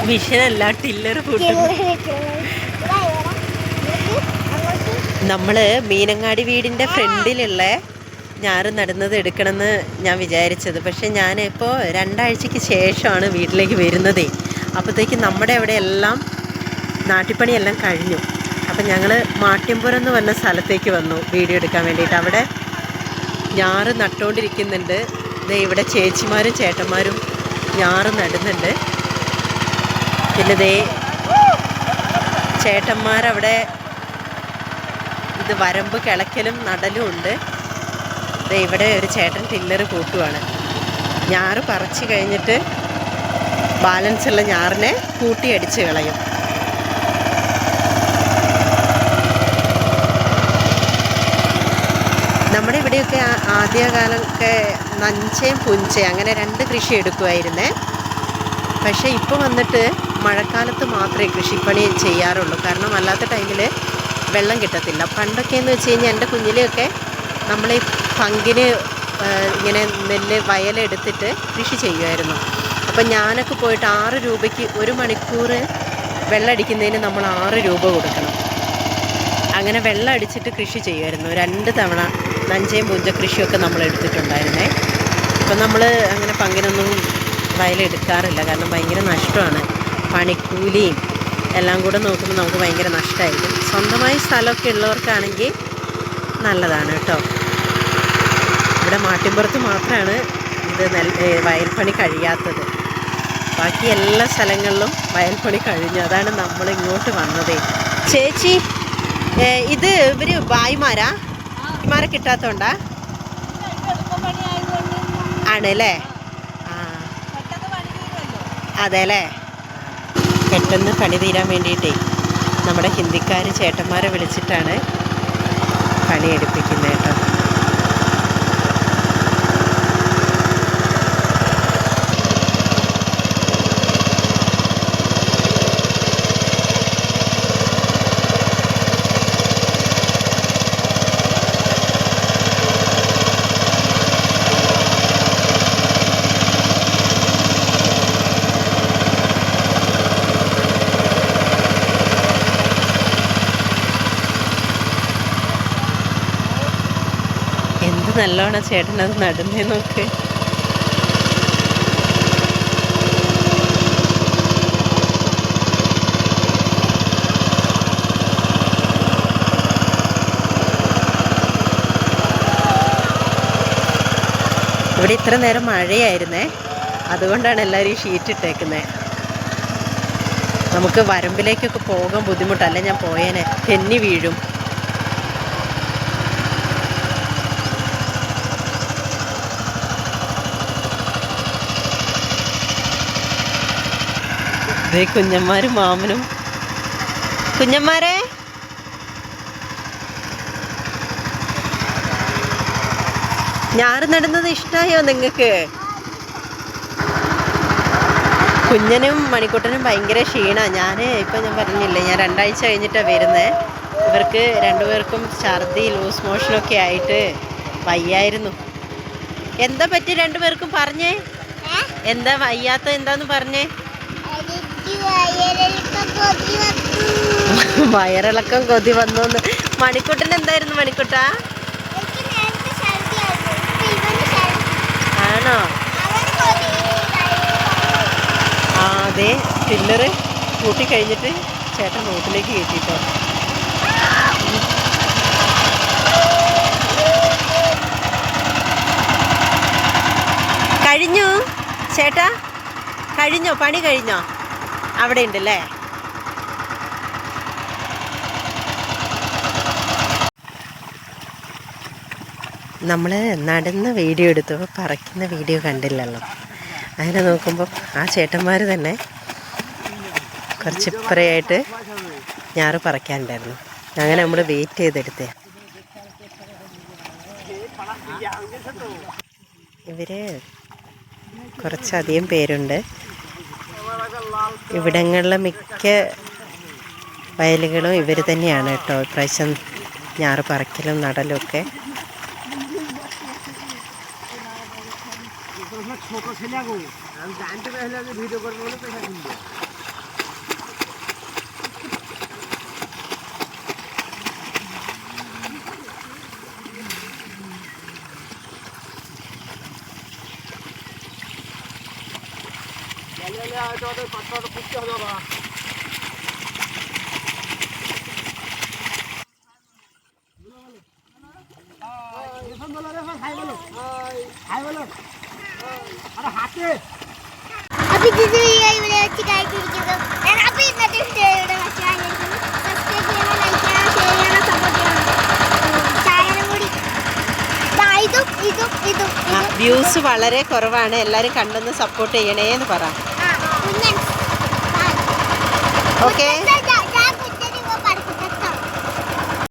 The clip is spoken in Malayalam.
മിഷനല്ല, ടില്ലർ കൂട്ടുന്നു. നമ്മള് മീനങ്ങാടി വീടിന്റെ ഫ്രണ്ടിലുള്ള ഞാറ് നടുന്നത് എടുക്കണമെന്ന് ഞാൻ വിചാരിച്ചത്. പക്ഷെ ഞാനിപ്പോൾ 2 ആഴ്ചയ്ക്ക് ശേഷമാണ് വീട്ടിലേക്ക് വരുന്നതേ. അപ്പോഴത്തേക്ക് നമ്മുടെ അവിടെ എല്ലാം നാട്ടിപ്പണിയെല്ലാം കഴിഞ്ഞു. അപ്പം ഞങ്ങൾ മാട്യമ്പുരം എന്ന് പറഞ്ഞ സ്ഥലത്തേക്ക് വന്നു വീഡിയോ എടുക്കാൻ വേണ്ടിയിട്ട്. അവിടെ ഞാറ് നട്ടുകൊണ്ടിരിക്കുന്നുണ്ട്. ഇവിടെ ചേച്ചിമാരും ചേട്ടന്മാരും ഞാറ് നടുന്നുണ്ട്. പിന്നെ ചേട്ടന്മാരവിടെ ഇത് വരമ്പ് കിളയ്ക്കലും നടലും ഉണ്ട്. ഇവിടെ ഒരു ചേട്ടൻ ടില്ലർ കൂട്ടുവാണ്. ഞാറ് പറിച്ച് കഴിഞ്ഞിട്ട് ബാലൻസുള്ള ഞാറിനെ കൂട്ടിയടിച്ച് കളയും. നമ്മുടെ ഇവിടെയൊക്കെ ആദ്യകാലമൊക്കെ നഞ്ചയും പുഞ്ചയും അങ്ങനെ 2 കൃഷി എടുക്കുമായിരുന്നേ. പക്ഷേ ഇപ്പോൾ വന്നിട്ട് മഴക്കാലത്ത് മാത്രമേ കൃഷിപ്പണി ചെയ്യാറുള്ളൂ. കാരണം അല്ലാത്ത ടൈമിൽ വെള്ളം കിട്ടത്തില്ല. പണ്ടൊക്കെ എന്ന് വെച്ച് കഴിഞ്ഞാൽ എൻ്റെ കുഞ്ഞിലെയൊക്കെ നമ്മൾ ഈ പങ്കിന് ഇങ്ങനെ നെല്ല് വയലെടുത്തിട്ട് കൃഷി ചെയ്യുമായിരുന്നു. അപ്പം ഞാനൊക്കെ പോയിട്ട് 6 രൂപയ്ക്ക് 1 മണിക്കൂർ വെള്ളം അടിക്കുന്നതിന് നമ്മൾ 6 രൂപ കൊടുക്കണം. അങ്ങനെ വെള്ളം അടിച്ചിട്ട് കൃഷി ചെയ്യുമായിരുന്നു. 2 തവണ നഞ്ചയും പുഞ്ച കൃഷിയൊക്കെ നമ്മൾ എടുത്തിട്ടുണ്ടായിരുന്നേ. അപ്പം നമ്മൾ അങ്ങനെ പങ്കിനൊന്നും വയലെടുക്കാറില്ല. കാരണം ഭയങ്കര നഷ്ടമാണ്. പണിക്കൂലിയും എല്ലാം കൂടെ നോക്കുമ്പോൾ നമുക്ക് ഭയങ്കര നഷ്ടമായിരിക്കും. സ്വന്തമായി സ്ഥലമൊക്കെ ഉള്ളവർക്കാണെങ്കിൽ നല്ലതാണ് കേട്ടോ. ഇവിടെ മാട്ടിൻപുറത്ത് മാത്രമാണ് ഇത് വയൽപ്പണി കഴിയാത്തത്. ബാക്കി എല്ലാ സ്ഥലങ്ങളിലും വയൽപ്പണി കഴിഞ്ഞു. അതാണ് നമ്മൾ ഇങ്ങോട്ട് വന്നതേ. ചേച്ചി, ഇത് ഇവർ ഭായിമാരാ? ഭായിമാരെ കിട്ടാത്തോണ്ടാ? ആണല്ലേ? ആ, അതെ അല്ലേ. പെട്ടെന്ന് പണി തീരാൻ വേണ്ടിയിട്ടേ നമ്മുടെ ഹിന്ദിക്കാർ ചേട്ടന്മാരെ വിളിച്ചിട്ടാണ് പണിയെടുപ്പിക്കുന്നത് കേട്ടോ. എന്ത് നല്ലോണം ചേട്ടനത് നടുന്നേ നോക്ക്. ഇവിടെ ഇത്ര നേരം മഴയായിരുന്നേ. അതുകൊണ്ടാണ് എല്ലാവരും ഈ ഷീറ്റ് ഇട്ടേക്കുന്നത്. നമുക്ക് വരമ്പിലേക്കൊക്കെ പോകാൻ ബുദ്ധിമുട്ടല്ല. ഞാൻ പോയേനെ, തെന്നി വീഴും. ഇതേ കുഞ്ഞന്മാരും മാമനും. കുഞ്ഞന്മാരെ, ഞാറ് നടുന്നത് ഇഷ്ടമായോ നിങ്ങൾക്ക്? കുഞ്ഞനും മണിക്കുട്ടനും ഭയങ്കര ക്ഷീണമാണ്. ഞാൻ പറഞ്ഞില്ലേ, ഞാൻ 2 ആഴ്ച കഴിഞ്ഞിട്ടാണ് വരുന്നത്. ഇവർക്ക് 2 പേർക്കും ഛർദി, ലൂസ് മോഷനൊക്കെ ആയിട്ട് വയ്യായിരുന്നു. എന്താ പറ്റി 2 പേർക്കും? പറഞ്ഞേ, എന്താ വയ്യാത്ത? എന്താന്ന് പറഞ്ഞേ. വയറിളക്കം കൊതി വന്നോന്ന്. മണിക്കുട്ടൻ എന്തായിരുന്നു മണിക്കുട്ട? ആണോ? ആ, അതെ. ടില്ലറ് കൂട്ടി കഴിഞ്ഞിട്ട് ചേട്ടൻ റോട്ടിലേക്ക് കയറ്റിട്ടോ. കഴിഞ്ഞു ചേട്ടാ? കഴിഞ്ഞോ? പണി കഴിഞ്ഞോ? അവിടെ ഉണ്ടല്ലേ. നമ്മൾ നടുന്ന വീഡിയോ എടുത്തു, പറിക്കുന്ന വീഡിയോ കണ്ടില്ലല്ലോ. അങ്ങനെ നോക്കുമ്പോൾ ആ ചേട്ടന്മാർ തന്നെ കുറച്ചിപ്പറയായിട്ട് ഞാറ് പറിക്കാനുണ്ടായിരുന്നു. അങ്ങനെ നമ്മൾ വെയിറ്റ് ചെയ്തെടുത്തേ. ഇവർ കുറച്ചധികം പേരുണ്ട്. ഇവിടങ്ങളിലെ മിക്ക വയലുകളും ഇവർ തന്നെയാണ് കേട്ടോ. ഇപ്രാവശ്യം ഞാറ് പറിക്കലും നടലും ഒക്കെ. ছোট ছেলে গো আমি জানতে পারলাম যে ভিডিও করবো বলে পয়সা কিনবো পাত্রটা পুষতে হবে বাবা अभी दीदी ये वीडियो अच्छी गाइड कीजिए तो एंड अभी इतना वीडियो अच्छा है सब्सक्राइब करना लाइक करना शेयर करना सपोर्ट करना ചായന കൂടി ഇതും വ്യൂസ് വളരെ കുറവാണ്, എല്ലാവരും കണ്ടൊന്ന് സപ്പോർട്ട് ചെയ്യണേ എന്ന് പറ. ഓക്കെ.